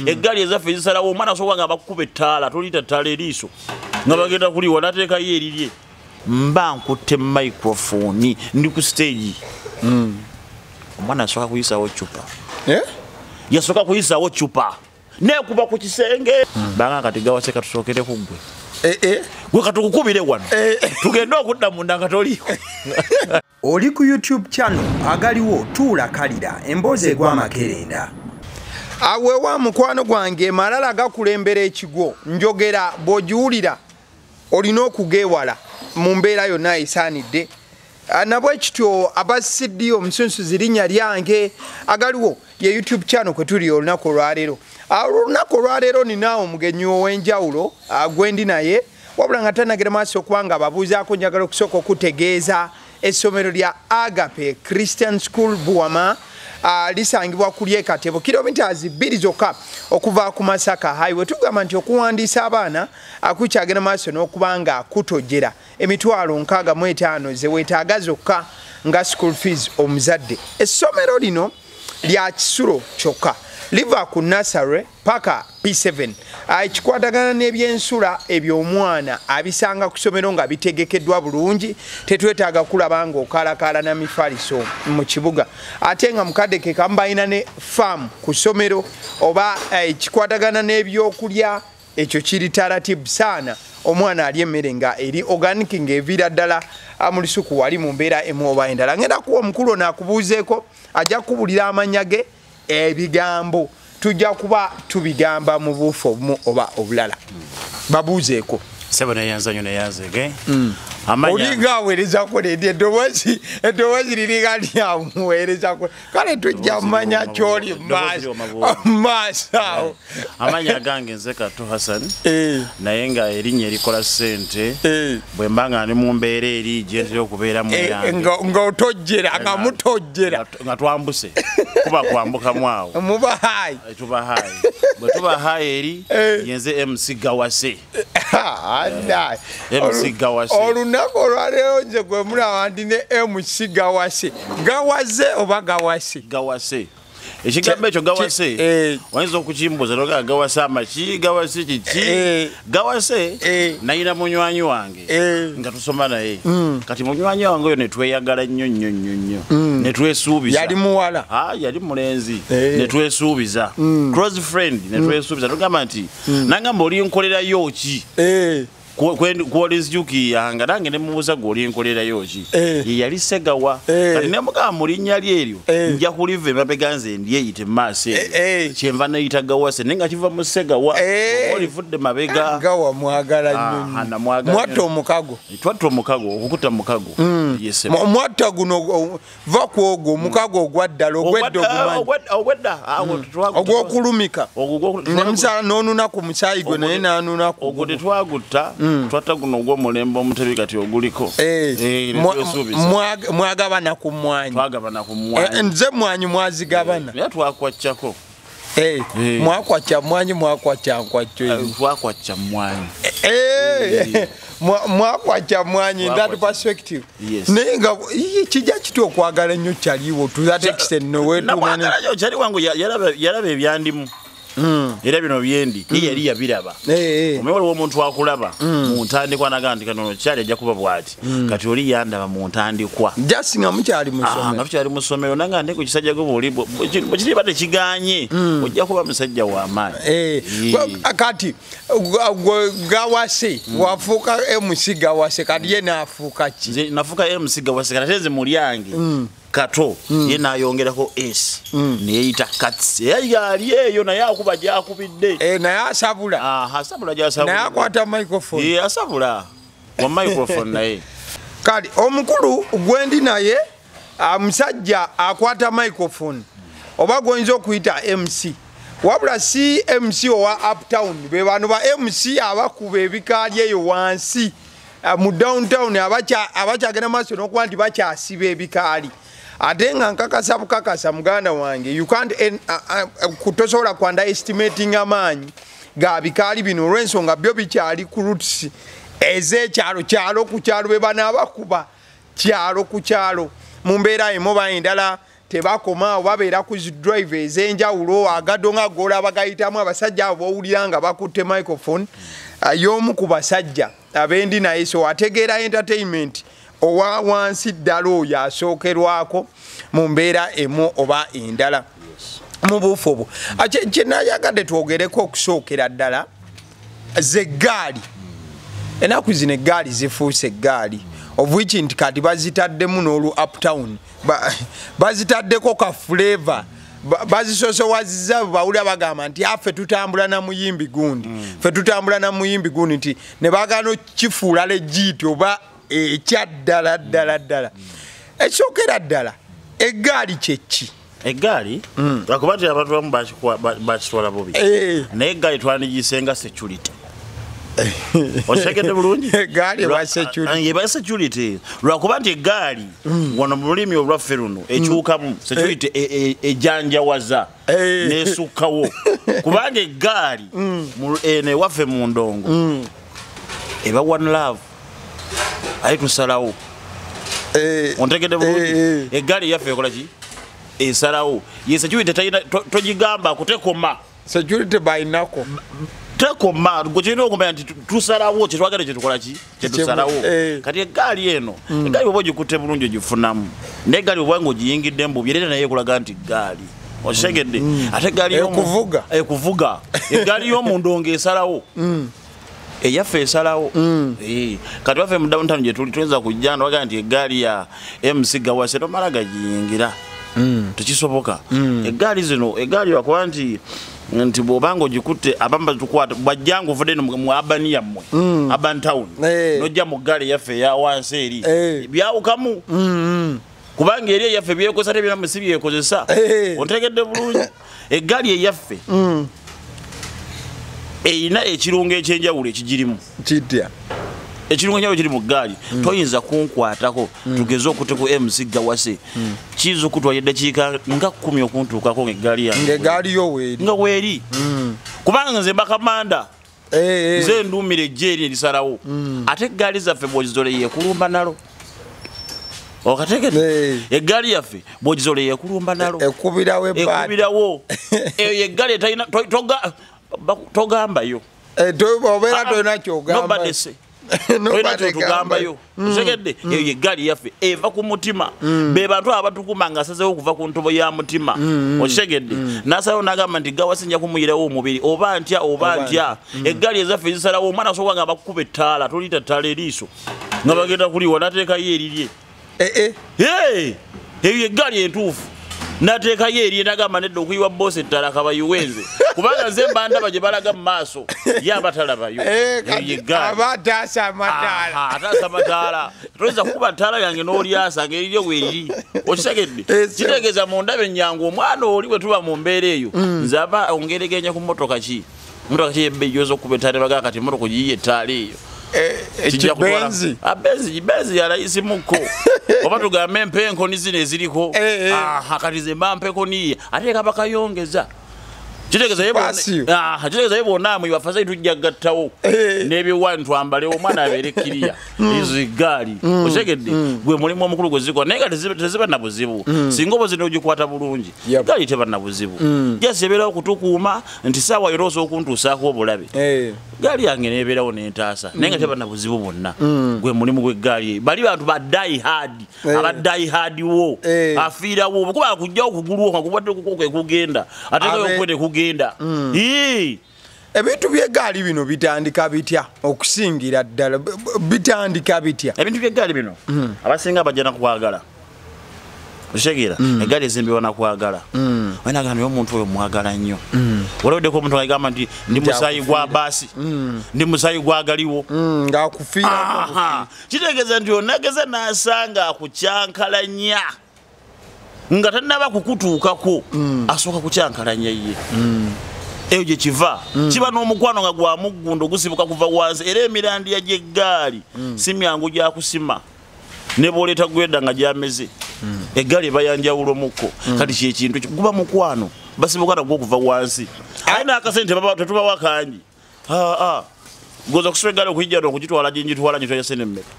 eggaali ezaffe ezisalawo omwana asobola nga bakuba ettaala tolita ttaala eriiso nga bagenda kuliwa nateekayo erirye mba nkutte microphone ndi ku stage omwana asooka kuyisawo cupa yasooka kuyisawo cupa nekuba ku kisenge banga kati gawase katusookere ku ggwe gwe katukukubire wano tugende okudda munda nga toliiko oli ku YouTube channel agaliwo tuula kalira emboozi egw'amakerenda awe wa mukwano gwange malala gakulembera ekigo njogera bw'ogiwulira olina okugeewala mu mbeera yonna esaanidde nabwe kityo abasiddi omusunsuzi linnya lyange agaliwo ye YouTube channel kwe tuli olunaku olwaleero olunaku olwaleero ninaawo omugenyi ow'enjawulo gwendi naye wabula nga tanagera maaso okubanga ababuuzaako njagala okusooka okutegeeza essomero lya Agape Christian School Buwama lisangibwa ku Lyekatebo kilometers 2 zokka okuva ku Masaka highway. Tugamba nti okuwandiisa abaana akukyagenda maaso n'okubanga kutojera emitwalo 65 ze weetaaga zokka nga school fees omuzadde. Essomero lino lya kisulo kyokka liva ku nursery paka P7 ekikwatagana n'ebyensula eby'omwana abisanga ku ssomero nga bitegekeddwa bulungi tetwetaaga kulaba nga okalakala na mifaliso mu kibuga ate nga mukadde ke kambayina ne farm ku ssomero oba ekikwatagana n'ebyokulya ekyo kiri taratibu saana omwana ali emmere nga eri organic ng'eviira ddala mu lusuku wali mu mbeera emu oba endala. Ngenda kuwa omukulu n'akubuuzeeko ajja kubulira amanya ge ebigambo tujja kuba tubigamba mu buufu obumu oba obulala babuuzeeko sebo neyanzanyo neyanzege olinga aweerezako nedye eddoboozi liringa lyamuweerezako kale tujja mumanya kyoli maaso awo amanya gange nze Kato Hassan naye nga erinnya erikola ssente bwe mba nga ndi mu mbeera eri gye ntera okubeera mu yange nga otojjera nga mutojjera nga twambuse kuba kwambukamu awo muba hayi tuba hayi bwe tuba hayi eri yenze MC Gawase MC Gawase olunaku olwaleero nze gwe mulaba nti ne MC Gawase gawaze oba gawase gawase ekigambo ekyo gawase wayinza okukimbuuza nogaa gawase amaki gawase kiki gawase nayina munywanyi wange nga tusoma naye kati munywanyi wange oyo netweyagala nnyo nnyo nnyo nnyo netwesuubiza yali muwala yali mulenzi netwesuubiza close friend netwesuubiza tugamba nti nangamba olinkolerayo ki kwolizjuki yanga nange nemubuuza gwe olinkolerayo ki yali Segawa kati nemugamba mu linnya lyeryo nja kuliva emabega nze ndyeyite mu maaso eyo kyenva neyita Gawase naye nga kiva mu Segawa olivudde mabega gawa mwagala nnyo mwatta omukago twatta omukago okukuta mukago mwatta guno va ku ogwo omukago ogwaddala ogwedda ogwokulumika nemusala n'onuna ku musaayi gwe naye n'anunaku ogwo tetwagutta twatta guno ogw'omulembe omutebi kati oguliko mwagabana ku mwanyi twagabana ku mwanyi nze mwanyi mwazigabana naye twakwaccako mwakwacca mwanyi mwakwacca nkwacco twakwacca mwanyi mwakwacca mwanyi in that perspective naye nga kijja kitya okwagala nnyo kyaliwo to that extent nowetumanayo kyali wangu yalaba ebyandimu era bino byendi yali yabiraba omwewala w'omuntu akulaba mu ntandikwa nagandika nono kyali ajja kuba bw'ati kati oli yandaba mu ntandikwa jasi nga mukyali mu ssomero nanga ndeko kisajja gwe bwekiriba tekiganye ojja kuba musajja w'amaanyi kati Gawase wafuuka MC Gawase kati ye naafuuka ki nze nafuuka MC Gawase kati ate nze mulyange Kato ye nayongerako S neyita Kats yali eyo naye akuba gyakubidde naye asabula asabula gyasabula naye akwata microphone asabula wa microphone naye kali omukulu gwendi naye musajja akwata microphone oba gwoyinza okuyita MC wabula si MC owa uptown be bano ba MC abakuba ebikaali eyo wansi mu downtown abakyagenda maaso n'okuba nti bakyasiba ebikaali ate nga nkakasa bukakasa muganda wange you can't kutosobola ku underestimating amaanyi ga bikaali bino olw'ensonga byo bikyali ku roots ez'ekyalo kyalo ku kyalo be bano abakuba kyalo ku kyalo mu mbeera emu bayindala tebakoma babeera ku zi drive ez'enjawulo agaddo nga golaba gayitamu abasajja abo bowulira nga bakutte microphone y'omu ku basajja abendi naye so ategeera entertainment owa wansi ddala oyo asookerwako mu mbeera emu oba endala mu buufu obwo kyenayagadde twogereko okusookera ddala zeggaali ennaku zino eggaali zifuuse eggaali of which nti kati bazitaddemu n'olu uptown bazitaddeko ka flavor bazisosowaziza bawulira bagamba nti affe tutambula na muyimbi gundi ffe tutambula na muyimbi gundi nti ne bagano kifuula legiiti oba ekyaddala ddala ekisookera ddala eggaali kyeki eggaali lwakuba nti abantu bamu bakitwala bubi naye eggaali twanigisenga security osekete bulungi eggaali eba security lwakuba nti eggaali wano mu lulimi olwaffe luno ekyukamu security ejanjawaza nesukkawo kubanga eggaali ewaffe mu ndongo eba one love aye tusalawo ontegedde bulungi eggaali yaffe ekola ki esalawo ye security togigamba kutekoma security bainako tekoma gukirina okumanya nti tusalawo kyetwagala kyetukola ki kyetusalawo kati eggaali eno eggaali oba ogikutte bulungi ogifunamu naye eggaali obwanga ogiyingidde mbubi era naye ekulaga nti eggaali okitegedde ate eggaali ekuvuga eggaali y'omundongo esalawo eyaffe esalawo kati waffe mu downtown gye tuli tuyinza kujja nwaga nti eggaali ya MC Gawase tomala gagiyingira tekisoboka eggaali zino eggaali wakuba nti bwobanga ogikutte abamba tukwata bwajjanga ovudde mu abani yammwe urban town nojja mu ggaali yaffe eya wansi eri byawukamu kubanga eri eyaffe byekozesa tebiramu si byekozesa ontegedde bulungi eggaali eyaffe eyina ekirungo ekyenjawulo ekigirimu kitya ekirungo ekyenjawulo kiri mu ggaali toyinza kunkwatako tugeze okutte ku MC Gawase kiza okutwala eddakiika nga 10 okuntuukako ng'eggaali yange ng'eggaali yo nga weeri kubanga nze bakamanda nze nduumira ejjeeri erisalawo ate eggaali zaffe bw'ogizole yeekulumba nalo okategedde eggaali yaffe bw'ogizole yeekulumba nalo ekubirawo eyo eggaali etalina togambayo obeera tolina kyogamba tugambayo segedde eyo eggaali yaffe eva ku mutima be bantu abatukuma nga asazeewo okuva ku ntobo ya mutima okisegedde nasalawo nagamba nti Gawase nja kumuyirawo omubiri oba ntya eggaali ezaffe ezisalawo omwana asobola nga bakukuba ettaala toliyita ttaala eriiso nga bagenda kuliwa nateekayo erirye eyo eggaali entuufu nateekayo eriye nagamba nedda okuyiwa boosi ettaala kabayiwenze kubanga nze mbandaba gye balaga mu maaso ye abatalabayo ataasa amataala toyinza kukuba ttaala yange n'olyasa ng'eriryo weeriri okisegedde kitegeeza mu ndaba ennyangu omwana oli bwe tuba mu mbeera eyo nze aba ongeregenya ku mmotoka ki yebbejoza okuba ettaala bagaa kati emmotoka ogiyiye ettaala eyo benzi yalayisimuko oba tugambe empenkoni zino eziriko kati ze mba mpenkoniye ate kabakayongeza kitegeeza ye bonna mwe bafaze tujja gattawo n'ebiwani twambalewo omwana abeere kiriya ezo eggaali otegedde gwe mulimu omukulu gwe zikola naye nga teziba na buzibu singa oba zino ogikwata bulungi eggaali teba na buzibu jasi ebeerawo okutukuuma nti saawa yona osobola okuntuusaako obulabe eggaali yange nebeerawo nentaasa naye nga teba na buzibu bwonna gwe mulimu gw'eggaali bali bantu badayihadi abadayihadiwo afiirawo bwekuba akugjawo okugulwo kakubadde kugenda ate kayokwete kugenda ebintu by'eggaali bino bitandika bitya okusingira ddala bitandika bitya ebintu by'eggaali bino abasinga bajja nakwagala okitegera eggaali ezimbibwa nakwagala oyinagana naye omuntu oyo mwagala nnyo walaweddeko omuntu agamba nti ndi musaayi gwa baasi ndi musaayi gwa agaliwo ng'akufiira kitegeeza nti onageza n'asanga akukyankalanya nga tanaba kukutuukako asooka kukyankalanya ye eyo gye kiva kiba n'omukwano nga gwa muggundo gusibuka kuva wansi era emirandiya gy'eggaali si myangu gyakusima ne bw'oleeta gwedda nga gyameze eggaali eba yanjawulomukko kati kyekintu guba mukwano basibuka nagwo okuva wansi aye n'akasente tetubawa kangi goza kusiba eggaali okuyijja n'okugitwala gyengitwala nyitoya sene mmeka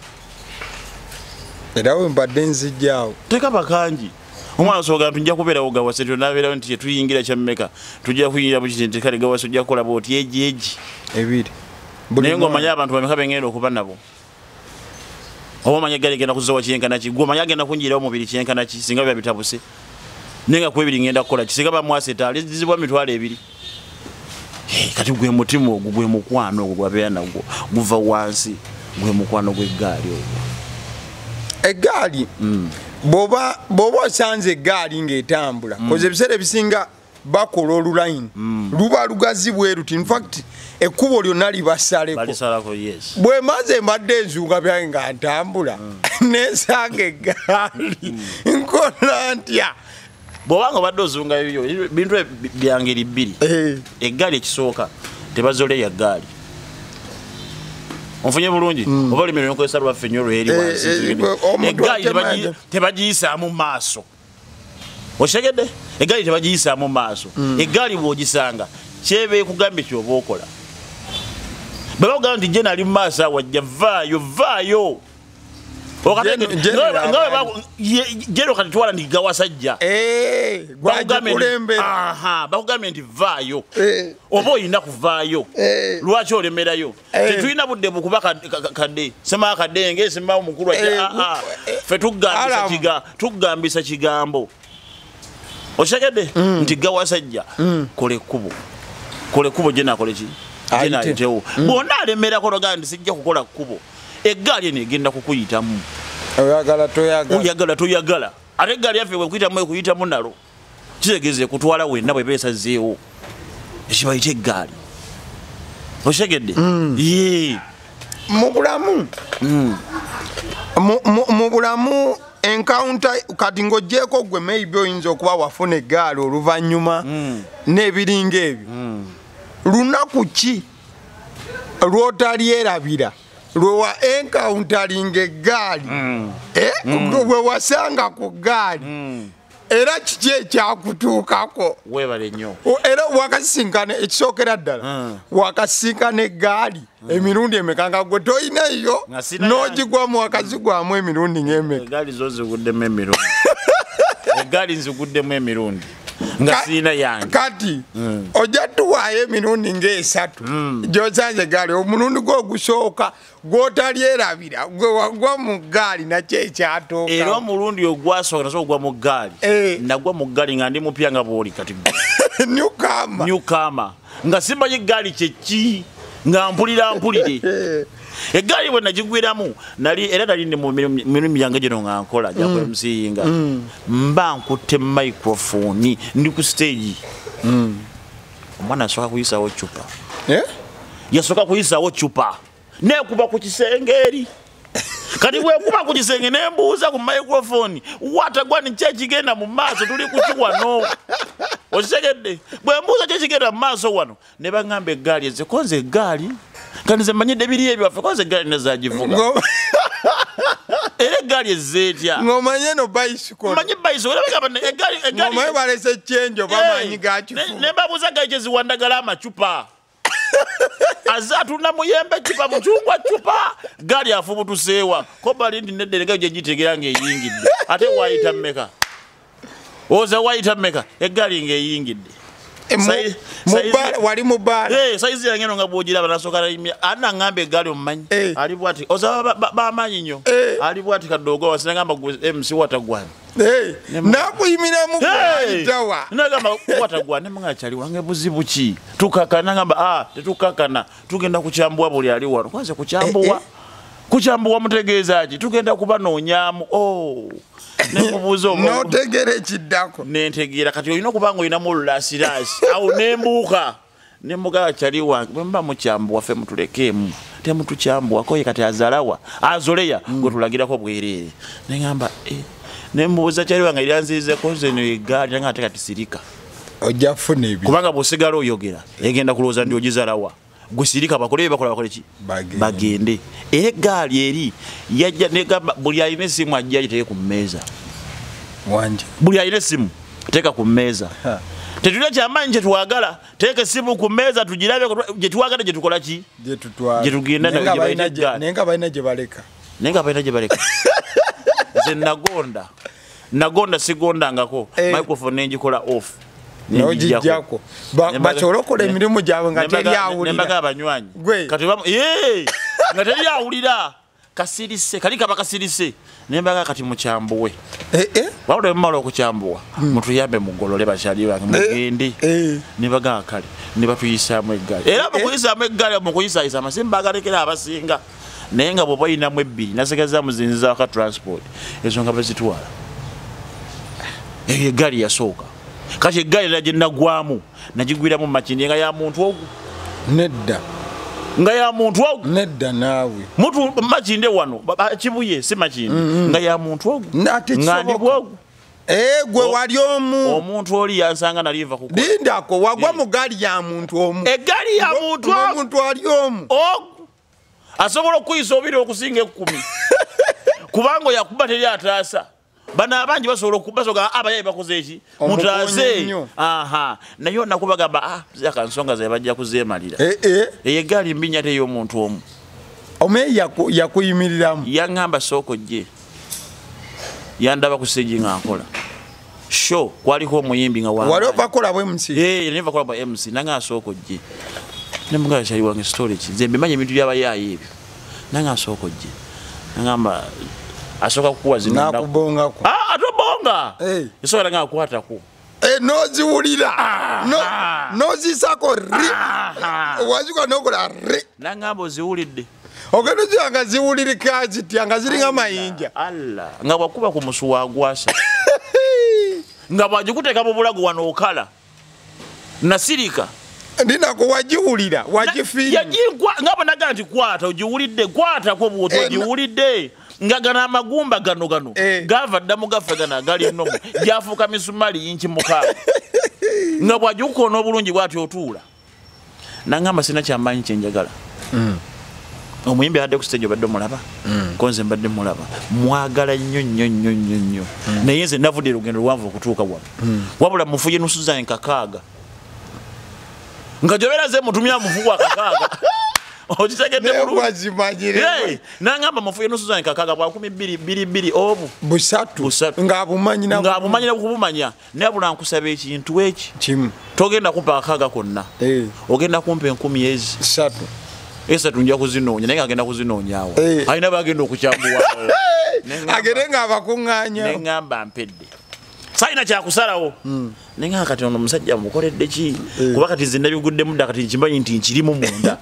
era we mbadde nzijjaawo tekaba kangi omwana soga tujja kubeera ogawase tunabeera nti tuyingira chammeka tujja kuyingira mu kitente kale gawase tujja kola boti eji ebiri naye ng'omanya abantu bameka bengenda okuba nabo oba omanya Eggaali genda kuzowa kyenkana ki gwe omanya agenda kunjirawo mubiri kyenkana ki singa biba bitabuse naye nga kwebiri ngenda kukola ki singa bamwaseta alizibwa mitwalo ebiri kati gwe mutima ogwo gwe mukwano ogwo gwabeera nagwo guva wansi gwe mukwano gw'eggaali ogwo eggaali boba osanze eggaali ng'etambula koze ebiseera ebisinga bakola olulayini luba lugazi bweruti infact ekkubo lyonna libasaleko bwe maze mbadde enzunga byange nga ntambula nesanga eggaali nkola ntya bw'obanga obadde ozunga ebyo bintu byangeri bbiri eggaali ekisooka tebazoleya eggaali onfunye bulungi oba olimiro nkozesa lwaffe nnyo lweri wansi eggaali tebagiyisaamu maaso okitegedde eggaali tebagiyisaamu maaso eggaali bw'ogisanga kyeba ekugambye kyoba okola baba ogamba nti je nali mu maaso awajja vaayo jero kati twala ndi gawasajja bakugambye nti vaayo oba oyina kuvaayo lwaki olemerayo tetulina budde bukuba kadde sema kadenge sema omukulu fe tugambisa kigambo oshagede nti gawasajja kole kubo je nakole ki jena tewo bonna alemera kologa ndi sijja kukola kubo eggaali eno egenda kukuyitamu oyagala toyagala ate eggaali yaffe bwekuyitamu ekuyitamu nalo kitegeeze kutwala wenna bwe beesazeewo ekibayita eggaali oshegedde mu bulamu encounter kati ng'oggyeko gwe maybe oyinza okuba wafuna eggaali oluvannyuma n'ebiringa ebyo lunaku ki lw'otalyerabira lwewa encountering eggaali bwe wasanga ku ggaali era kiki ekyakutuukako weebale nnyo era wakasisinkana ekisookera ddala wakasisinkana eggaali emirundi emeka gwe toyinayo n'ogigwamu wakazigwamu emirundi ng'emeka eggaali zo ziguddemu emirundi eggaali nziguddemu emirundi nga siina yange kati ojja tuwaayo emirundi ng'esatu gy'osanze eggaali omulundi gw'ogusooka gw'otalyerabira gwe wagwa mu ggaali nakyo ekyatooka era omulundi ogwasooka naso ogwa mu ggaali nagwa mu ggaali nga ndi mupya nga bw'oli kati newkama nga simanyi eggaali kyeki nga mpulire eggaali bwe nagigwiramu era nali ndi mu mirimu yange gino nga nkola gyakwemsiyinga mba nkutte microphone ndi ku stage omwana asooka kuyisaawo cupa yasooka kuyisaawo cupa nekuba ku kisenge eri kati bwekuba ku kisenge nembuuza ku microphone watagwa ni kyekigenda mu maaso tuli kukiwano okitegedde bwe mbuuza kyekigenda mu maaso wano ne baŋŋamba eggaali eze konze eggaali kandi ze manyidde biri ebyo waffe konze eggaali nezagivuga era eggaali ezeetya ng'omanye no bicycle manyi bicycle ng'omanye balese chenjo bamanyi gakifu ne babuuza gaali kyeziwandagala amacupa azatunda muyembe chupa muchungwa chupa gari afubutusewa ko balindi neddelega gye gitegera ng'eyingidde ate wayita mmeka oza wayita mmeka eggali ng'eyingidde wali mubala saizi yange no nga bwogiraba nasooka nalimya ana ngambe eggali omumanyi ali bwati oza bamanyi nnyo ali bwati kaddogo wasina ngamba MC watagwana nakuyimira mu kwayitawa nagamba watagwana nemanga kyali wange buzibu ki tukakana ngamba tetukakana tugenda kukyambuwa buli ali wano kwanza kukyambuwa mutegeeza ki tugenda kuba noonyamu nekubuuza notegera ekiddako nentegeera kati olina okubanga olinamu olulasirasi awo nembuuka nemugaba kyali wange bwe muba mukyambuwa ffe mutulekeemu temutukyambuwako ye kati azalawa azoleya gwe tulagirako bwereere neŋamba nembuuza kyali wange eryanzirizeko zeno eggaali nanga ate kati sirika ojja kufuna ebyo kubanga bw'osigala oyogera egenda kulowooza ndi ogizalawa gwe sirika bakole ki bagende era eggaali eri yajja negamba buli alina essimu ajja agiteeke ku mmeeza wanje buli alina essimu teeka ku mmeeza tetulina kyamaanyi kyetwagala teeka essimu ku mmeeza tugirabe gyetwagala gyetukola ki gyetugenda naye nga balina gye baleka ze nagonda nagonda sigondangako microphone nenjikola off nojijjako basobola okukola emirimu gyabwe nga teri awulira nembaga abanywanyi kati nga teri awulira kasirise kali kaba kasirise nembaga kati mukyambuwe wabula mmala okukyambuwa mutuyambe mugolole bakyali bange mugende nembaga akali ne batuyisaamu eggaali era mukuyisaamu eggaali mukuyisayisa amasimba agalekera abasinga naye nga bw'oba oyinamu ebbiri nasigazza muzinziza ka transport ezo nga bazitwala eggaali yasooka kati eggaali era gye nagwamu nagigwiramu makindi nga ya muntu ogu nedda nga ya muntu ogu nedda naawe mutu makinde wano kibuye si makindi nga ya muntu ogu ngandi bwogu gwe wali omuntu oli yansanga naliva kukola lindako wagwa mu gaali ya muntu omu eggaali ya muntu ali omu ogu asobola okuyisa obiri okusinga 10 kubanga yakuba teri ataasa bana abangi basobola okubasoga abayayi bakoze eki mutaze naye nakubagamba zakansonga zebajja kuzemalira eggaali mbinya teyo omuntu omu yakuyimiriramu yaŋŋamba sooko gye yandaba ku stage nga nkola show kwaliko omuyimbi nga wali ovakola bwe MC neva kola bwe MC nanga sooko gye nemugala kyali wange storage nze mbimanya ebintu byabayayi ebyo nanga sooko gye nangamba asoka kukuwa zino nakubongako atobonga isobola nga akwatako noziwulira nozisako wazika nokola nangamba oziwulidde ogenda oziranga ziwulirika zitya nga ziringa mayinja nga bwakuba ku musu wagwasa nga bwagikuteeka mu bulago wano okala nasirika ndinako wagiwulira wagifiira nga banaga nti kwata ogiwulidde kwatako bwoti ogiwulidde nga gana amagumba gano gava dda mu gafe gana gali ennomo gyafuuka misumali inchi mukaaga nga bwagikukoona obulungi bwati otuula nangamba sina kyammanyi kyenjagala omuyimbi adde ku stage obadde mulaba konze mbadde mulaba mwagala nnyo naye nze navudde lugendo luwanvu okutuuka wano wabula mufuye nusu zange kakaaga nga jobera ze mutumya mufuwa kakaaga okitegedde bulungi nangamba mufuye nusu zange kakaaga bwa 12 obu busatu ng'abumanyina kubumanya naye bula nkusaba ekintu eki kimu togenda kumpa akaaga konna ogenda kumpa 10 esa tunja kuzinoonya naye agenda kuzinoonya alina bagenda okukyambuwa agende nga abakuŋŋaanya neŋŋamba mpedde sayina kyakusalawo nenga kati ono omusajja mukoledde ki kuba kati zinna biguddemu dda kati nkimanyi nti nkirimu munda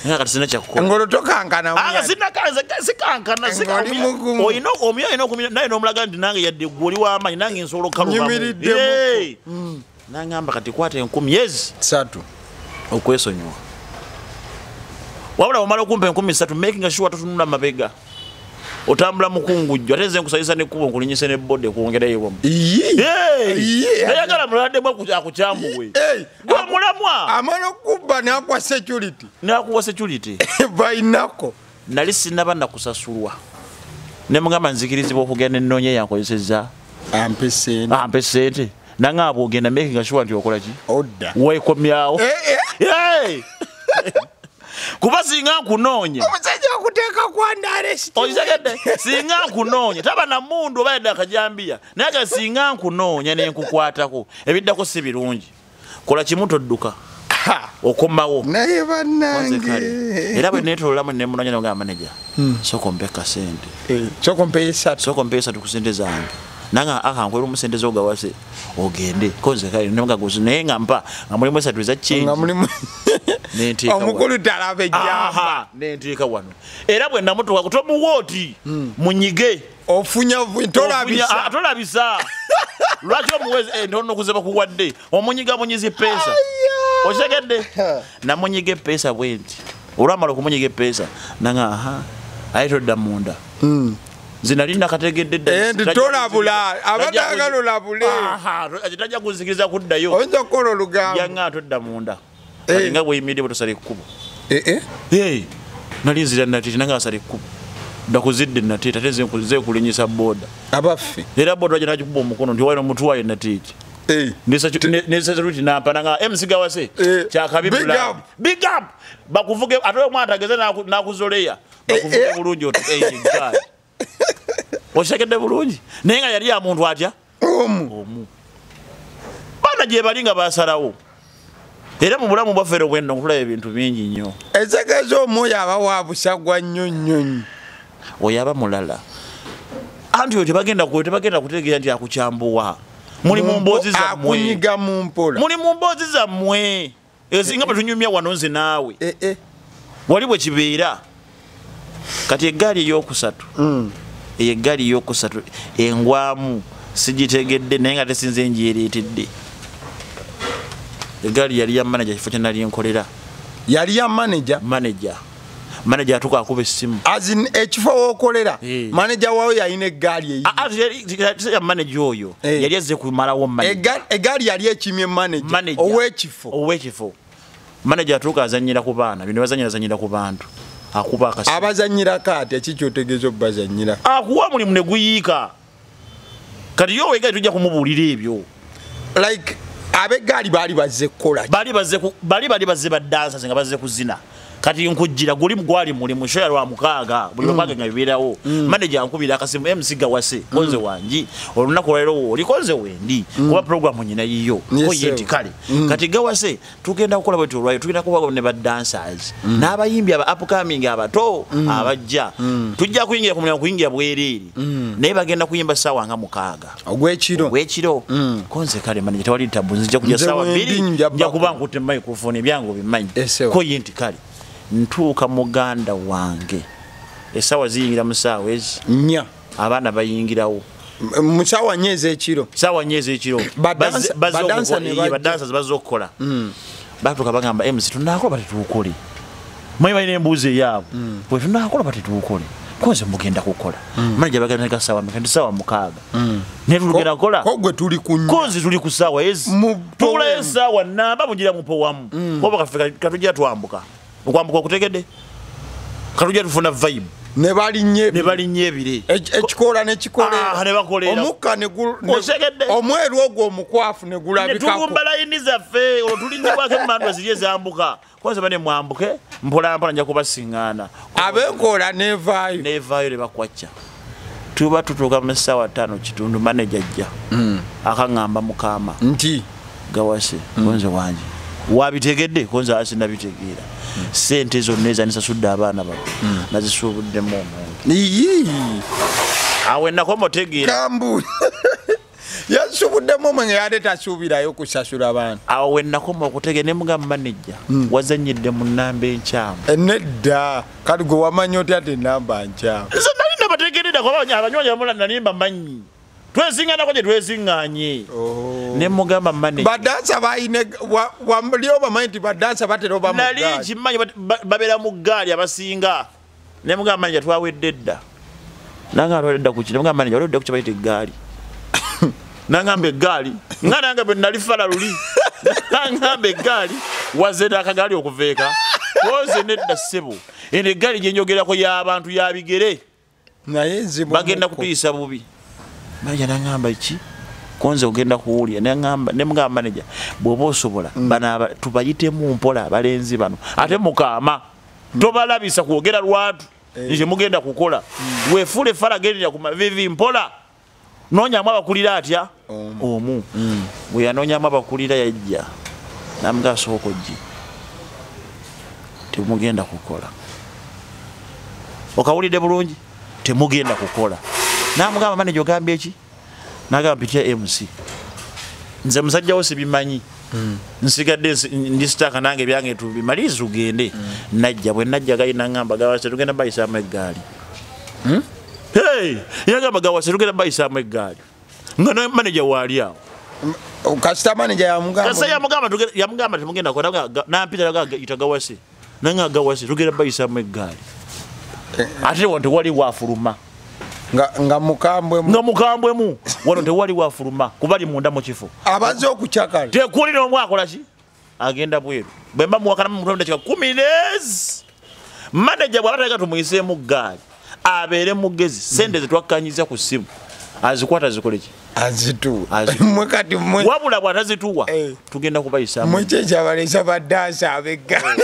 nenga kati sina kyakukola ngolo tokankana sikankana oyina okumya naye n'omulaga nti nange yadde gwe oli w'amaanyi nange nsobola okukalubamu nangamba kati kwata 10 okwesonyiwa wabula omala okumpa 13 making sure totunula mabega otambula mukungujjo ate nze nkusayisa nekkubo nkulinyise ne bode kuongerayo nayagala muladde bwa akukyambuwe gwe mulamwa amala okubba nakuwa security bayinako nali sinaba nakusasulwa ne mugamba nzikirizibwa okugenda ennoonya yankozesezza ampe sente nangamba ogenda making sure nti okola ki weekomyawo kuba singa nkunoonya omusajja okuteeka kwandale ozagedde singa nkunoonya taba na mundu oba yadde akajambiya naye ga singa nkunoonya nenkukwatako ebiddako si birungi kola kimu todduka okomawo naye bannange era bwe neetololamu nemunoonya nogamba maneja soko mpeka sente soko mpeesa ku sente zange nanga akankwera omusente zogawase ogende koze kale nemagaguzi naye nga mpa nga mulimu 3 eza change omukulu talabe jamba nenteeka wano era bwe namutuka kutomuwooti munyige ofunya tolabisa lwaki omuwezi ntono kuzeba kuwadde omunyiga munyizi pesa okitegedde namunyiga pesa bwenti olwamala okumunyiga pesa nanga ayitodda munda zinali nakategedde dda tolabula abagagala olabule tajja kunzikiriza kuddayo oyinza okukola olugambo yanga todda munda nga bweyimiridde bwetosala ekkubo nali nzira natete nanga asala ekkubo ndakuzidde natete ate nze kulinyisa boda abaffe era boda wajja nakikuba omukono nti walina omutwaye natete nesaluti nampa nanga msigawase kyakabi big up bakuvuge ate omwana ageze nakuzoleya bakuvuge bulungi otugaali Oshegedde bulungi. Naye nga yali ya muntu atya? Omu. Bana gye balinga basalawo. Era mu bulamu bwaffe bwendo nkulaba ebintu bingi nnyo. Ezegezo omwoyo aba wa busagwa nnyo nnyo. Oyo aba mulala. Anti oyo tebagenda kutegeera nti akukyambuwa. Muli mu mboozi zammwe. Akunyiga mu mpola. Muli mu mboozi zammwe. Ezinga bwe tunyumya wano nze naawe. Wali bwe kibeera. Kati eggaali ey'okusatu. Eggaali ey'okusatu engwamu sigitegedde naye nga tesinze njereetedde. Eggaali yali ya manager kifo kye nali nkolera. Yali ya manager? Manager atuka akuba essimu. Azin ekifo w'okolera. Manager waawe yalina eggaali eyi. Ya manager oyo yali azze kumalawo manager. Eggaali yali ekimye manager. Ow'ekifo. Manager atuka azannyira ku baana. Bino bazannyira ku bantu. Akuba akasimu. Abazannyira kati ekikyotegeeza obbazannyira. Akuwa mulimu ne guyiika. Kati yo eggaali tujja kumubuulira ebyo. Like ab'eggaali baali bazze kukola. Bali bazze baddansa nga bazze kuzina. Kati nkujjira gwali mulimu shoya lwa mukaaga buli bakwaga nga bibeerawo. Manager ankubira akasimu MC Gawase konze wangi olunaku lero oli konze wendi kuba program nyina yiyo oyenti kale kati Gawase tugenda kukola bwe tulwayo tugenda kuba ne dancers n'abayimbi aba upcoming abato abajja tujja kuyingira ku mulyango kuyingira bwereri naye bagenda kuyimba sawa nga mukaaga ogwekiro konze kale manager tewali tabu nzija kujja sawa 2 nja kuba nkutte microphone ebyango bimanyi ko yenti kale ntuuka muganda wange esawa ziyingira mu ssaawa ezi nnya abaana bayingirawo mu ssaawa nnya ez'ekiro badansa bazze okukola batuuka bagamba MC tunaakola bati tuukole mwe balina embuuzi eyaabwe bwe tunaakola bati tuukole konze mugenda kukola manager bagenda neka ssaawa meka ssaawa mukaaga ne tulugenda kukola kogwe tuli kunya konze tuli ku ssaawa ezi tula essaawa namba mugira mupo wamu oba kaffe katujja twambuka okwambuka okutegedde katujja tufuna vibe ne balinnya ebire ekikola nekikolera ne bakolera omukka omweru ogwo omukwafu ne gulabikako netugumba layini zaffe olwo tulinnyibwako emmandwa ziri ezambuka konze bane mwambuke mpolampola nja kubasiŋŋaana abenkola nevaayo ne bakwacca tuba tutuuka mu ssaawa 5 kitundu manager ajja akaŋŋamba mukama nti Gawase konze wange wabitegedde konze asinabitegeera sente zonna ezanisasudde abaana bato nazisuubuddemu omuntu awe nako mutegeera kambu yasuubuddemu omwenge yade tasuubirayo kusasula abantu awe nako okutegeera ne mugamba manager wazannyidde mu nnamba enkyamu nedda kati gwe wamanya otya te ennamba nkyamu nali nabategeerera kuba abanywanyi bamula nalimba manyi tweziŋŋanako gye tweziŋŋanye ne mugamba manager badansa baine wamulio bamanyi nti badansa batera oba mu nali kimanyi babeera mu ggaali abasinga ne mugamba manager twawedde dda nanga twawedde ku kino mugamba manager walidde ku kibayita eggaali nangamba eggaali nga nanga bwe nali fala luli nangamba eggaali wazedde akagaali okuveeka woze nedda ssebo eno eggaali gye njogerako y'abantu yabigere naye bagenda kutuyisa bubi manager nangamba ki konze ogenda kuwulya ne mugamba manager bw'oba osobola bano tubayitemu mpola abalenzi bano ate mukama tobalabisa kwogera lwatu nje mugenda kukola weefule falagerera ku mavivi mpola noonyamu abakulira atya omu bwe yanoonyamu abakulira yajja namugamba sooka oggi temugenda kukola okawulidde bulungi temugenda kukola namugamba manager ogambye eki nagamba mpitya MC nze musajjawo sibimanyi nsigadde ndi sitaaka nange byange tubimalirize tugende najja bwe najja gali nangamba Gawase tugenda bayisaamu eggaali yagamba Gawase tugenda bayisaamu eggaali nga ne manager waali awo kasita manager yamugamba temugenda kola nampita ita Gawase nanga Gawase tugenda bayisaamu eggaali ate wano tewali waafuluma nga mukambwemu wano tewali wafuluma kubali munda mu kifo abaze okukyakala tekuli n'omu akola ki agenda bweru bwe mba muwakanamu mutonda kika 10 days manager bw'aba taleka tumuyiseemu ggaali abeere mugezi sente zetwakkanyiza ku ssimu azikwata zikole ki wabula bw'atazituwa tugenda kubayisaamu mwekyekyabalesa badansa ab'eggaali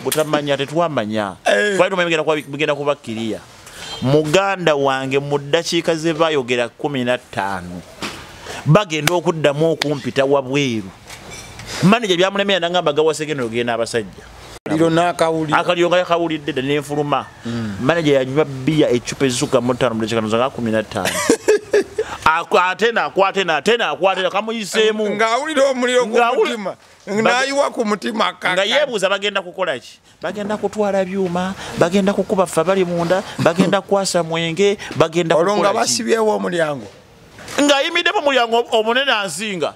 butamanya tetwamanya twali tumanya bigenda kuba kiriya muganda wange mu ddakiika ze bayogera 15 bagenda okuddamu okumpita wabweru manager byamulemera nangamba gawasegeno ogenda abasajja liro nakawulira akaliro nga yakawulidde da nenfuluma manager yanywa bia echupa ezisuka mu 5 mu ddakiika za 15 akwatena kamuyiseemu ngawulira omuliro ku mutima nayiwa ku mutima nga yebuuza bagenda kukola ki bagenda kutwala byuma bagenda kukuba ffe bali munda bagenda kwasa mwenge bagenda kukola olonga basibyewo omulyango nga ayimiddemu omulyango omunene ansinga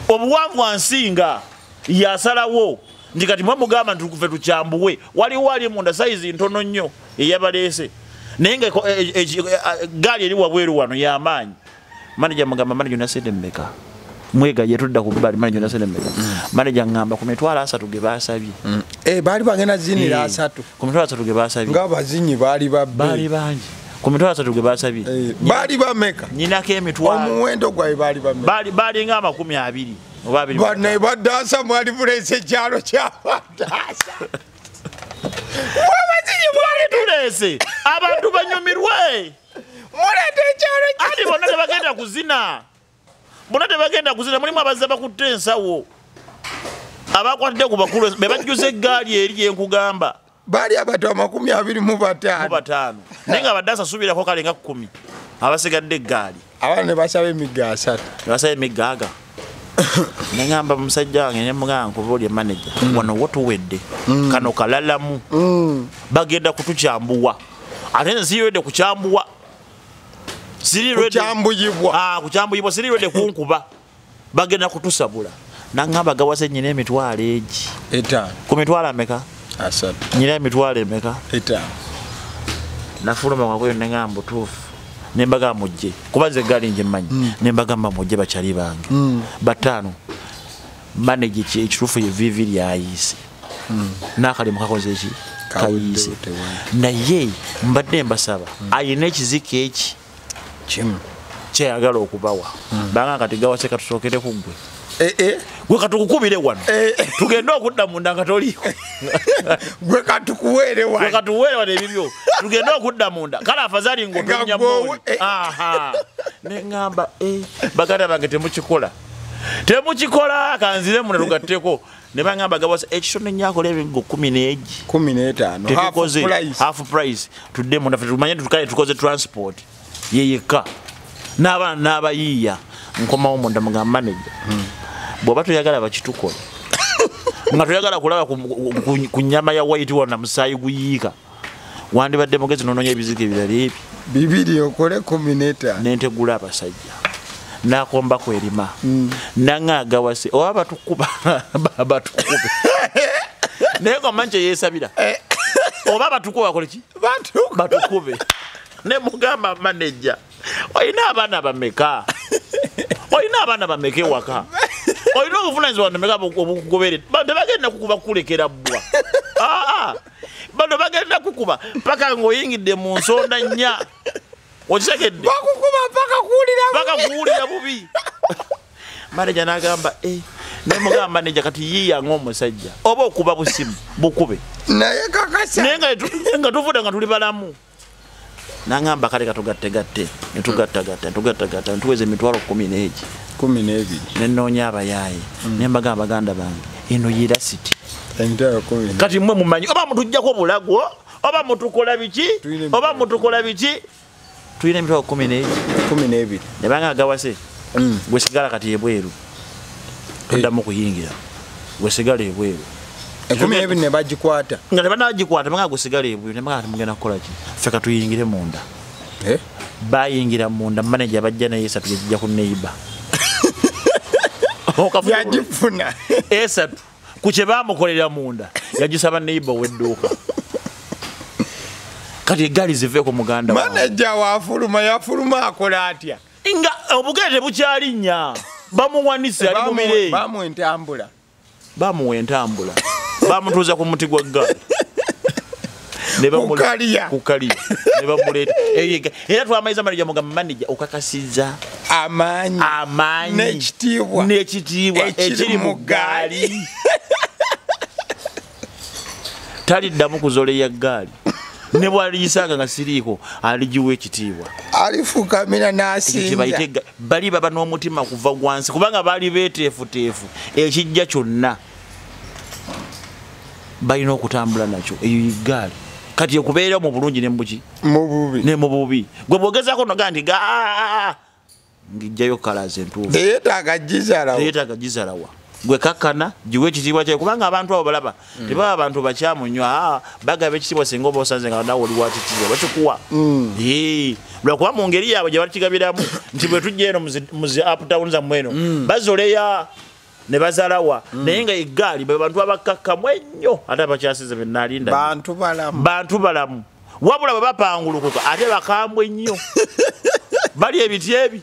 obuwanvu ansinga yasalawo nti kati mwemugamba nti tukufe tukyambuwe waliwo ali munda sayizi ntono nnyo eyabaleese naye nga gaali eri wabweru wano y'amaanyi manager mugamba manager nasede mmeka mwega yetudda ku bbali manager nasede mmeka manager ngamba ku mitwalo 3 ge baasabye baali bagenda zinira 3 ku mitwalo 3 ge baasabye ng'abazinyi baali bangi ku mitwalo 3 ge baasabye baali bameka nyinako emitwalo omuwendo gwaye baali bameka baali nga 20 oba 20 bane baddaasa mwali buleese ekyalo kyabaddaasa wabazinyi mwali tuleese abantu banyumirwe mulete ekyalo ati bonna tebagenda kuzina mulimu abazza bakutte ensawo abakwatidde ku bakulu be bajjuza eggaali eri yenkugamba baali abato 25 naye nga badde asasubirako kale nga 10 abasigadde eggaali abaana ne basaba emigga 3 basaba emigga aga nengamba musajja wange nemugamba nkubuulye manager wano wotuwedde kano kalalamu bagenda kutukyambuwa ate nze siriwedde kukyambuwa kukyambuyibwa siriwedde kunkuba bagenda kutusabula nangamba gawase nyina emitwalo egi ku mitwalo ameka nyina emitwalo emeka nafuluma kwakoyo nengamba butuufu nembaga mujje kubaze gali nje manyi nembagamba mujje bachali bange batano manage ekitufu ye vivili ayise nakali mukakoze eki kayise naye mbadde mbasaba ayine ekizike eki kyeyagala okubawa banga kati gawase katusokere kugwe gwe katukukubire wano tugenda okudda munda nga toliko gwe katukuwere wano ebibyo tugenda okudda munda kale afazali ngotonya mmooli nengamba baganda bange temukikola kanzire munda tugatteko ne bangamba gabasa ekisone nyakola ebingo 15 half price tudde munda tumanye tukale tukoze transport yeyeka n'abaana n'abayiiya nkomawo munda mugamba manager bw'oba toyagala bakitukola nga toyagala kulaba ku nnyama ya white wonna musaayi guyiika wandibadde mugezi nononya ebizike ebirala ebi bibiri okole 15 nentegula abasajja nakombako erima nangaaga wase oba batukuba batukube naye gomanyi kyeyesabira oba batukuba koleki batukube ne mugamba manager olina abaana bameka ewaka olina obuvunanyizibwa bameka obukugobere tebagenda kukuba kulekera bbwa bano bagenda kukuba paka ng'oyingidde mu nsonda nnya okitegedde paka kuwulira bubi manager n'agamba nemugamba manager kati yiiya ng'omusajja oba okuba busimu bukube naye kakasa naye nga tuvuda nga tuli balamu nangamba kale katugatte netugattagatta ntuweze emitwalo 12 nenoonya abayaaye nembagamba baganda bange eno yerasiti kati mmwe mumanyi oba mutujjako bulago oba mutukola biki tulina emitwalo 12 nebanga agawase gwesigala kati ebweru toddamu kuyingira gwesigala ebweru 12 ne bagikwata nga tebanagikwata banga gwesigala ebweru nebanga timugenda kukola ki ffe katuyingire munda bayingira munda manager bajja naye 3 yajja ku neighbor yagifuna 3 ku kye bamukolera munda yagisaba neighbor w'edduuka kati eggaali ziveeko muganda manager yafuluma akola atya nga obugere tebukyali nnya bamuwanise ali mumire bamuwa entambula bamutuuza ku muti gwa ggaali kukalia ne bamuleeta era twamayiza manager mugamba manager okakasiza amaanyi n'ekitiibwa ekiri mu ggaali taliddamu kuzoleya ggaali ne bwaliisanga nga siriiko aligiwa ekitiibwa alifukamira n'asinza bali baba n'omutima kuva gwansi kubanga baali beeteefuteefu ekijja kyonna balina okutambula nakyo eyo Eggaali kati okubeera mu bulungi ne mubuki ne mu bubi gwe bwogezaako noga nti ngijjayo kalazi entuufu teyeetaaga gizalawa gwe kakkana giwe ekitiibwa kyayo kubanga abantu abo balaba tebaba abantu bakyamu nnyo bagaba ekitiibwa singa oba osanze nga nawe oli watitiibwa bakikuwa lwakuba mu ngeri yaabwe gye bakigabiramu nti bwe tujja eno mu zi uptown zammwe eno bazoleya ne bazalawa naye nga Eggaali be bantu abakakkamu ennyo ate abakyasize benaalinda bantu balamu wabula bwe bapangulukuka ate bakambwe nnyo bali ebiti ebi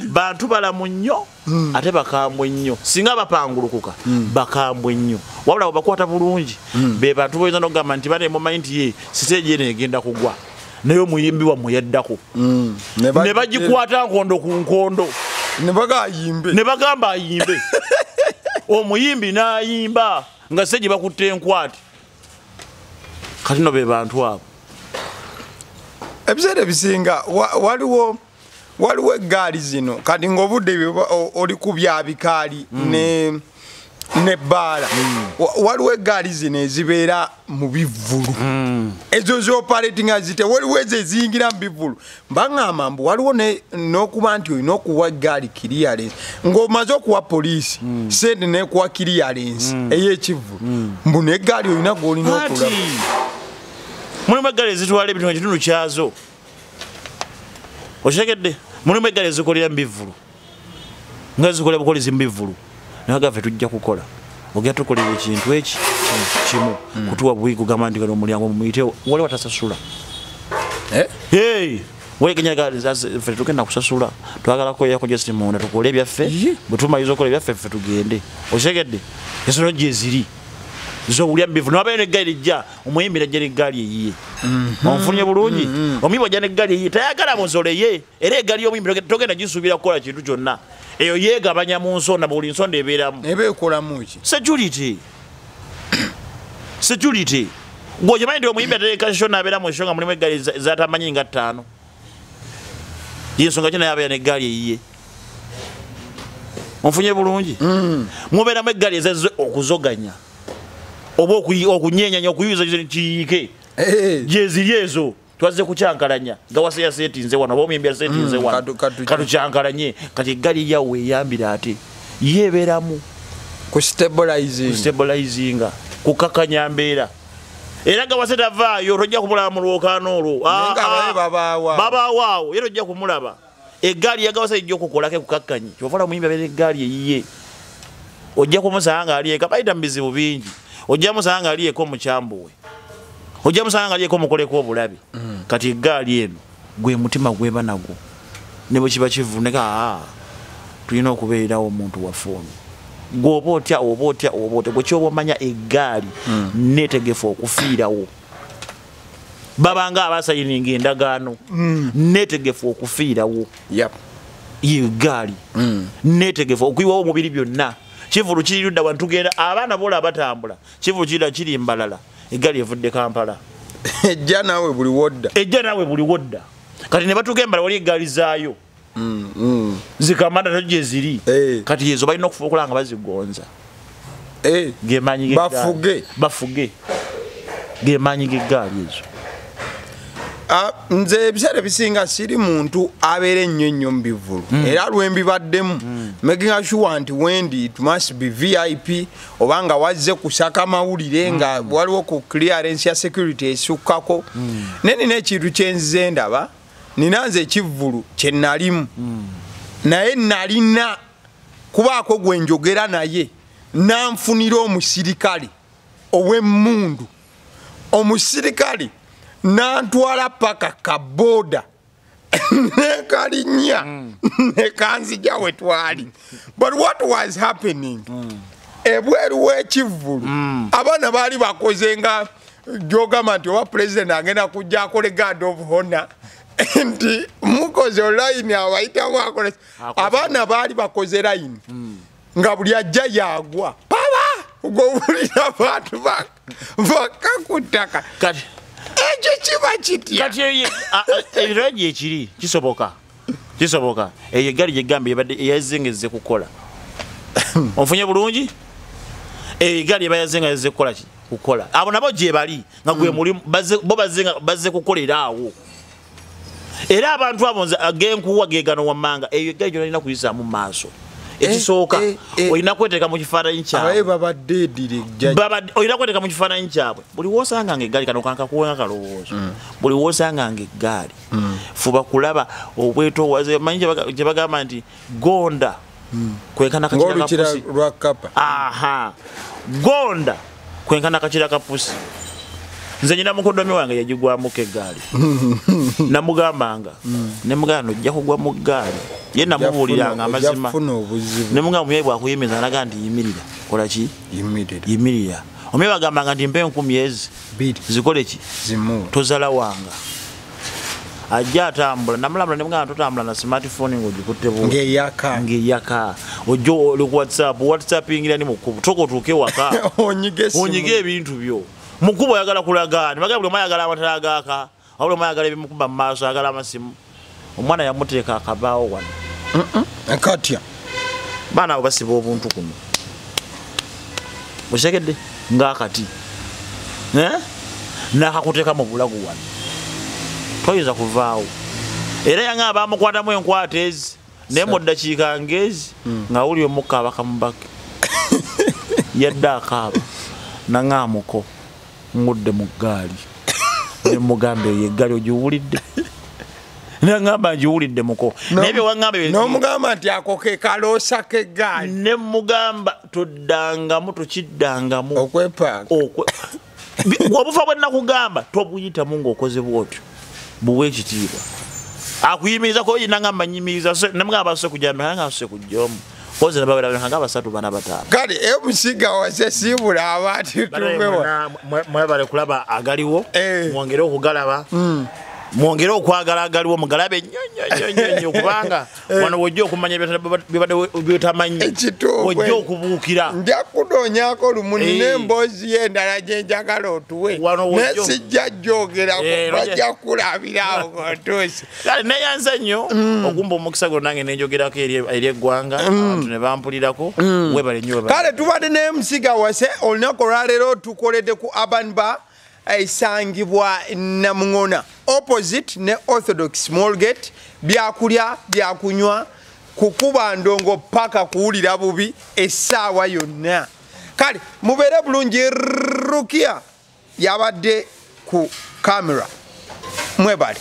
bantu balamu nnyo ate bakambwe nnyo singa bapangulukuka bakambwe nnyo wabula bwe bakwata bulungi be bantu boyinza n'okugamba nti bane mumanyi nti ye siteegi eno egenda kugwa naye omuyimbi wammwe yaddako ne bagikwata nkondo ku nkondo ne bagamba ayimbe omuyimbi n'ayimba nga siteegi bakutte enkwati kati no be bantu abo ebiseera ebisinga waliwo Eggaali zino kati ng'obudde oli ku bya bikaali ne bbaala waliwo Eggaali zino ezibeera mu bivvulu ezo zopaletinga zite waliwo ezo eziyingira mu bivvulu mbaŋŋamba mbu waliwo n'okuba nti olina okuwa Eggaali clearance ng'omaze okuwa poliisi sente n'ekuwa clearance ey'ekivvulu mbu n'Eggaali olina gw'olina okulaba mulimu Eggaali ezitwala ebintu nga kitundu kyazo okitegedde mulimu Eggaali ezikolera mu bivvulu nga zikolera bukolezi mu bivvulu naye gaffe tujja kukola ogenda tukolera ekintu eki kimu kutuwa bwigi kugamba nti kano omulyango mumuyitewo wali watasasula ffe tugenda kusasula twagala kweyaako just munda tukole ebyaffe bwe tumaliza okukola ebyaffe ffe tugende okitegedde ensolo gyeziri zowulya mu bivvulu nabayo n'Eggaali ejja omuyimbi najja n'Eggaali eyiye onfunye bulungi omuyimbi ajja n'Eggaali eyiye tayagala muzoleye era Eggaali y'omuyimbi togenda gisuubira kukola kintu kyonna eyo yeegabanya mu nsonda buli nsonda ebeeramu eba ekolamu ki security ng'okimanyi nti omuyimbi ateeka sho n'abeeramu esho nga mulimu Eggaali zatamanyi nga 5 yensonga ki naye abeera n'Eggaali eyiye onfunye bulungi mubeeramu Eggaali ezazze okuzoganya oba okunyenyanya okuyuza kiyiike gyeziri ezo twazze kukyankalanya nga wase yasetinze wano oba omuyimbi yasetinze wano katukyankalanye kati Eggaali yawe eyambira ate yeebeeramu ku stabilizinga kukakanya mbeera era nga wase tavaayo tojja kumulaba mu lwokaano olwo babaawo ye tojja kumulaba Eggaali yagawase ejja okukolako ekukakkanyi kyovala omuyimbi abeera Eggaali eyiye ojja kumusanga nga alieka bayita mu bizibu bingi ojja musanga nga alieko omukyambuwe ojja musanga nga alieko omukoleko obulabi kati Eggaali eno gwe mutima gweba nagwo ne bwe kiba kivuneka tulina okubeererawo omuntu waffe ono gwoba otya bwe kyoba omanya Eggaali neetegefu okufiirawo babanga abasayininga endagaano neetegefu okufiirawo Eggaali neetegefu okuyiwawo omubiri byonna kivulu kiri ludda wano tugenda abaana bola abatambula kivulu kiri mbalala Eggaali evudde Kampala ejja naawe buli wodda kati ne batugembala wali Eggaali zaayo zikamanda tojje ziri kati yezo balina okufuukula nga bazigonza gemanyi bafuge gemanyi g'Eggaali ezo nze ebiseera bisinga siri muntu abeera ennyo mu bivvulu era lwembibaddemu making sure nti wendi it must be VIP obanga wazze kusaka mawulire nga waliwo ku clearance ya security esukkako nina ekintu kyenzize ndaba nina nze ekivvulu kye nalimu naye nalina kubaako gwe njogera naye nanfunira omusirikale ow'emmundu omusirikale nantwala paka kaboda nekalinya nekanzija we twali but what was happening ebweru w'ekivvulu abaana baali bakoze nga gyogamba nti owa president agenda kujja akole guard of honor nti mukoze line abayitamu akole abaana baali bakoze line nga buli ajja yagwa paba ugowulira abantu bakakutaka kiba kitya kati ebiro ekiri kisoboka eyo eggaali gyegambye yabadde eyazengeze kukola onfunye bulungi eggaali yebayazenga yazze kukola ki kukola abo nabo gye bali nga gwe mulimu bo bazze kukolera awo era abantu abo genkuwa gegano wammanga eyo eggaali gyona olina kuyisaamu mu maaso ekisooka olina kweteeka mu kifaananyi kyabwe olina kweteeka mu kifaananyi kyabwe buli woosanganga eggaali kano kankakuwenga kalowoozo buli woosanganga eggaali fuba kulaba obwetoowaze manyi gye bagamba nti gonda kwenkana kapusi gonda kwenkana kachira kapusi nze nyina mukodomi wange yagigwamuko eggaali namugambanga nemugamba ojja kugwa mu ggaali ye namubuuliranga amazima nemugamba muye bwakuyimiza nalaga nti yimirira kola ki yimirira omuye bagambanga nti mpe 10 ezi zikole ki tozala wanga ajja atambula namulambula nemugamba totambula na smartphone ng'ogikutte ng'eyaka ojja oli ku whatsappingira ni mukubu tokotuuke waka onyige ebintu byo mukubo oyagala kulagaani bagala buli omu ayagala amatala agaaka wabula omu ayagala ebimukuba mu maaso ayagala amasimu omwana yamuteeka akabaawo wano katya baana abo basiba obuntu kuno okitegedde ng'akati n'akakuteeka mu bulago wano toyinza kuvaawo era yanga bamukwatamu enkwata ezi naye mu ddakiika ngezi nga wuli omukka abakamubake yadde akaaba naŋaamuko ngudde mu ggaali nemugamba eyo eggaali ogiwulidde naŋamba ngiwulidde muko naye byewaŋamba n'omugamba nti ako ke kaloosa k'eggaali nemugamba toddangamu tokiddangamu okwepaaka obufa bwe nakugamba tobuyitamu ng'okoze bwotyo buwe ekitiibwa akuyimiriza ko yinangamba nyimiriza nemugamba basose kujambe nga basose kujjomu koze nababera nga basatu bana batano kale emusiga wase sibula abati tumewa mwebale kulaba agaliwo mwongere okugalaba mwongere okwagala agaliwo mugalabe nnyo kubanga wano wojja okumanya byetamanyi wojja okubuukira nja kudoonyako lumuni n'emboozi y'endala gye njagala otuwe nesijja jjogerako bajja kulabirawo ng'otuuse kale neyanza nnyo okumba omukisa gwo nange nenjogerako eri eggwanga abantu ne bampulirako webale nnyo kale tubadde n'emusiga wase olunaku olwaleero tukoledde ku urban bar esangibwa Namuŋona opposite ne Orthodox Small Gate byakulya byakunywa kukuba ndongo paka kuwulira bubi essaawa yonna kale mubeere bulungi Rukia yabadde ku kamera mwebale